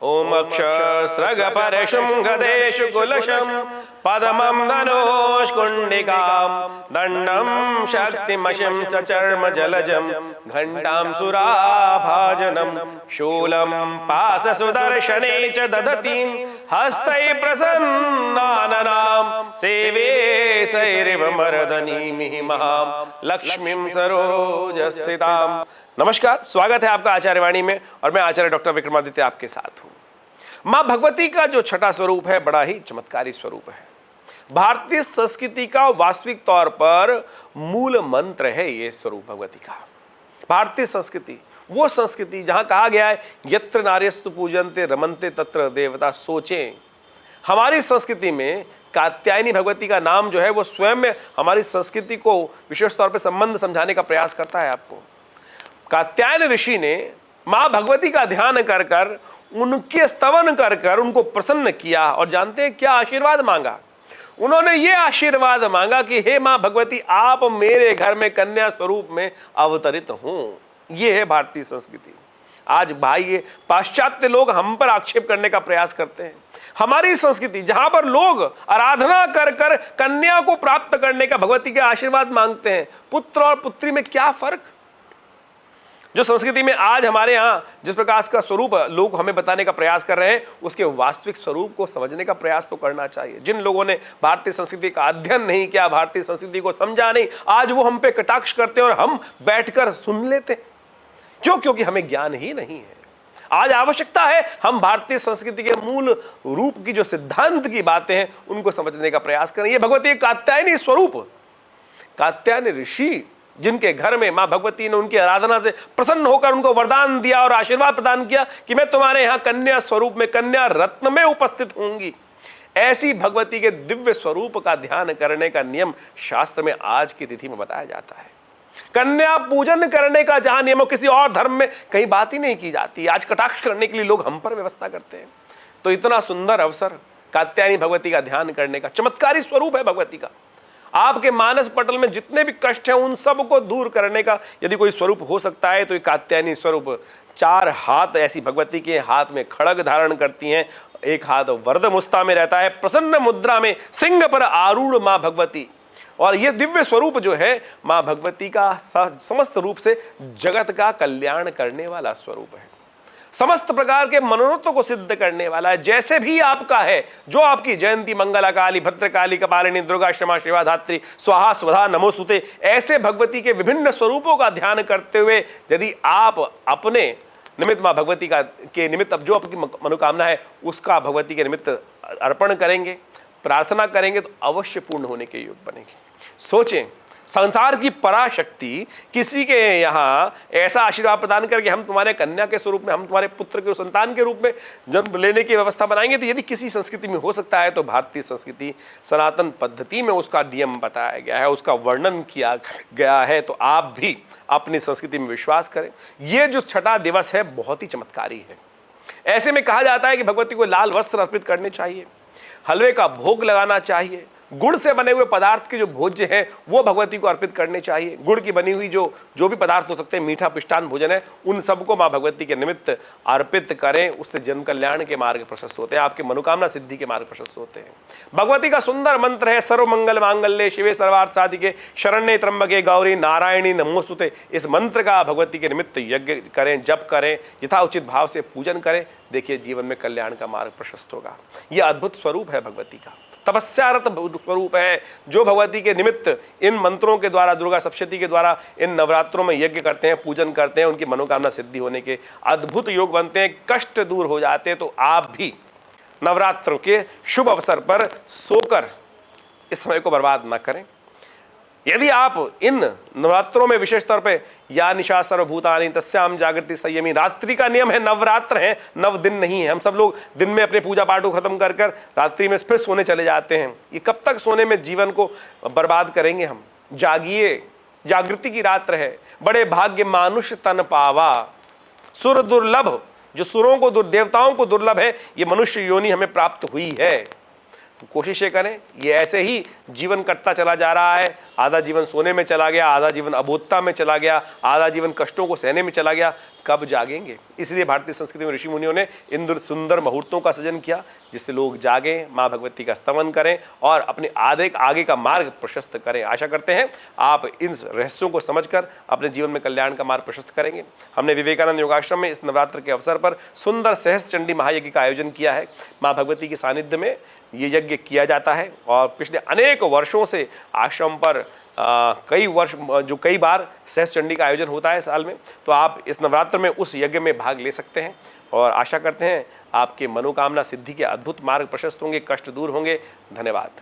ओम अक्षस्रग परशुं गदेषु कुलशं पद्मं धनुष्कुण्डिकां दण्डं शक्तिमशिं च चर्म जलजं घण्टां सुराभाजनं शूलं पाशसुदर्शने च दधतीं हस्तैः प्रसन्नाननां सेवे सैरिव मर्दनीमिः महां लक्ष्मीं सरोजस्थितां। नमस्कार, स्वागत है आपका आचार्यवाणी में और मैं आचार्य डॉक्टर विक्रमादित्य आपके साथ हूं। मां भगवती का जो छठा स्वरूप है बड़ा ही चमत्कारी स्वरूप है। भारतीय संस्कृति का वास्तविक तौर पर मूल मंत्र है ये स्वरूप भगवती का। भारतीय संस्कृति वो संस्कृति जहां कहा गया है यत्र नार्यस्तु पूजन्ते रमन्ते तत्र देवता सोचें। हमारी संस्कृति में कात्यायनी भगवती का नाम जो है वो स्वयं में हमारी संस्कृति को विशेष तौर पर संबंध समझाने का प्रयास करता है। आपको कात्यायन ऋषि ने मां भगवती का ध्यान कर कर उनके स्तवन कर कर उनको प्रसन्न किया और जानते हैं क्या आशीर्वाद मांगा? उन्होंने ये आशीर्वाद मांगा कि हे मां भगवती, आप मेरे घर में कन्या स्वरूप में अवतरित हों। ये है भारतीय संस्कृति। आज भाई ये पाश्चात्य लोग हम पर आक्षेप करने का प्रयास करते हैं। हमारी संस्कृति जहां पर लोग आराधना कर कर कन्या को प्राप्त करने का भगवती के आशीर्वाद मांगते हैं, पुत्र और पुत्री में क्या फर्क? जो संस्कृति में आज हमारे यहाँ जिस प्रकार का स्वरूप लोग हमें बताने का प्रयास कर रहे हैं, उसके वास्तविक स्वरूप को समझने का प्रयास तो करना चाहिए। जिन लोगों ने भारतीय संस्कृति का अध्ययन नहीं किया, भारतीय संस्कृति को समझा नहीं, आज वो हम पे कटाक्ष करते हैं और हम बैठकर सुन लेते हैं। क्यों? क्योंकि हमें ज्ञान ही नहीं है। आज आवश्यकता है हम भारतीय संस्कृति के मूल रूप की जो सिद्धांत की बातें हैं उनको समझने का प्रयास करें। ये भगवती कात्यायनी स्वरूप, कात्यायनी ऋषि जिनके घर में मां भगवती ने उनकी आराधना से प्रसन्न होकर उनको वरदान दिया और आशीर्वाद प्रदान किया कि मैं तुम्हारे यहां कन्या स्वरूप में, कन्या रत्न में उपस्थित होंगी। ऐसी भगवती के दिव्य स्वरूप का ध्यान करने का नियम शास्त्र में आज की तिथि में बताया जाता है। कन्या पूजन करने का जहां नियम किसी और धर्म में कहीं बात ही नहीं की जाती। आज कटाक्ष करने के लिए लोग हम पर व्यवस्था करते हैं। तो इतना सुंदर अवसर कात्यायनी भगवती का ध्यान करने का, चमत्कारी स्वरूप है भगवती का। आपके मानस पटल में जितने भी कष्ट हैं उन सब को दूर करने का यदि कोई स्वरूप हो सकता है तो ये कात्यायनी स्वरूप। 4 हाथ ऐसी भगवती के हाथ में खड़ग धारण करती हैं, एक हाथ वरदमुस्ता में रहता है, प्रसन्न मुद्रा में सिंह पर आरूढ़ मां भगवती। और ये दिव्य स्वरूप जो है मां भगवती का समस्त रूप से जगत का कल्याण करने वाला स्वरूप है, समस्त प्रकार के मनोरथों को सिद्ध करने वाला है। जैसे भी आपका है, जो आपकी जयंती मंगला काली, भद्रकाली, कपालिनी, दुर्गा, क्षमा, शिवा, धात्री, स्वाहा, स्वधा, नमोस्तुते, ऐसे भगवती के विभिन्न स्वरूपों का ध्यान करते हुए यदि आप अपने निमित्त मां भगवती का के निमित्त अब जो आपकी मनोकामना है उसका भगवती के निमित्त अर्पण करेंगे, प्रार्थना करेंगे तो अवश्य पूर्ण होने के योग बनेंगे। सोचें, संसार की पराशक्ति किसी के यहाँ ऐसा आशीर्वाद प्रदान करके हम तुम्हारे कन्या के स्वरूप में, हम तुम्हारे पुत्र के संतान के रूप में जन्म लेने की व्यवस्था बनाएंगे, तो यदि किसी संस्कृति में हो सकता है तो भारतीय संस्कृति सनातन पद्धति में उसका नियम बताया गया है, उसका वर्णन किया गया है। तो आप भी अपनी संस्कृति में विश्वास करें। ये जो छठा दिवस है बहुत ही चमत्कारी है। ऐसे में कहा जाता है कि भगवती को लाल वस्त्र अर्पित करने चाहिए, हलवे का भोग लगाना चाहिए, गुड़ से बने हुए पदार्थ के जो भोज्य हैं वो भगवती को अर्पित करने चाहिए। गुड़ की बनी हुई जो भी पदार्थ हो सकते हैं, मीठा पिष्टान भोजन है, उन सबको मां भगवती के निमित्त अर्पित करें। उससे जन कल्याण के मार्ग प्रशस्त होते हैं, आपके मनोकामना सिद्धि के मार्ग प्रशस्त होते हैं। भगवती का सुंदर मंत्र है सर्व मंगल मांगल्ये शिवे सर्वार्थ साधिके शरण्ये त्र्यंबके गौरी नारायणी नमोस्तुते। इस मंत्र का भगवती के निमित्त यज्ञ करें, जप करें, यथाउचित भाव से पूजन करें। देखिए जीवन में कल्याण का मार्ग प्रशस्त होगा। यह अद्भुत स्वरूप है भगवती का, तपस्यारत स्वरूप है जो भगवती के निमित्त इन मंत्रों के द्वारा, दुर्गा सप्तशती के द्वारा इन नवरात्रों में यज्ञ करते हैं, पूजन करते हैं, उनकी मनोकामना सिद्धि होने के अद्भुत योग बनते हैं, कष्ट दूर हो जाते हैं। तो आप भी नवरात्रों के शुभ अवसर पर सोकर इस समय को बर्बाद न करें। यदि आप इन नवरात्रों में विशेष तौर पे या निशा सर्वभूतानि तस्याम जागृति संयमी, रात्रि का नियम है, नवरात्र है, 9 दिन नहीं है। हम सब लोग दिन में अपने पूजा पाठ को खत्म कर कर रात्रि में फिर सोने चले जाते हैं। ये कब तक सोने में जीवन को बर्बाद करेंगे हम? जागिए, जागृति की रात्र है। बड़े भाग्य मानुष तन पावा, सुर दुर्लभ, जो सुरों को, देवताओं को दुर्लभ है, ये मनुष्य योनि हमें प्राप्त हुई है। तो कोशिशें करें। ये ऐसे ही जीवन कटता चला जा रहा है, आधा जीवन सोने में चला गया, आधा जीवन अबोधता में चला गया, आधा जीवन कष्टों को सहने में चला गया। कब जागेंगे। इसलिए भारतीय संस्कृति में ऋषि मुनियों ने इन सुंदर मुहूर्तों का सृजन किया जिससे लोग जागें, माँ भगवती का स्तवन करें और अपने आगे का मार्ग प्रशस्त करें। आशा करते हैं आप इन रहस्यों को समझकर अपने जीवन में कल्याण का मार्ग प्रशस्त करेंगे। हमने विवेकानंद योगाश्रम में इस नवरात्र के अवसर पर सुंदर सहस्त्र चंडी महायज्ञ का आयोजन किया है। माँ भगवती के सानिध्य में ये यज्ञ किया जाता है और पिछले अनेक वर्षों से आश्रम पर कई बार सहस्त्र चंडी का आयोजन होता है साल में। तो आप इस नवरात्र में उस यज्ञ में भाग ले सकते हैं और आशा करते हैं आपके मनोकामना सिद्धि के अद्भुत मार्ग प्रशस्त होंगे, कष्ट दूर होंगे। धन्यवाद।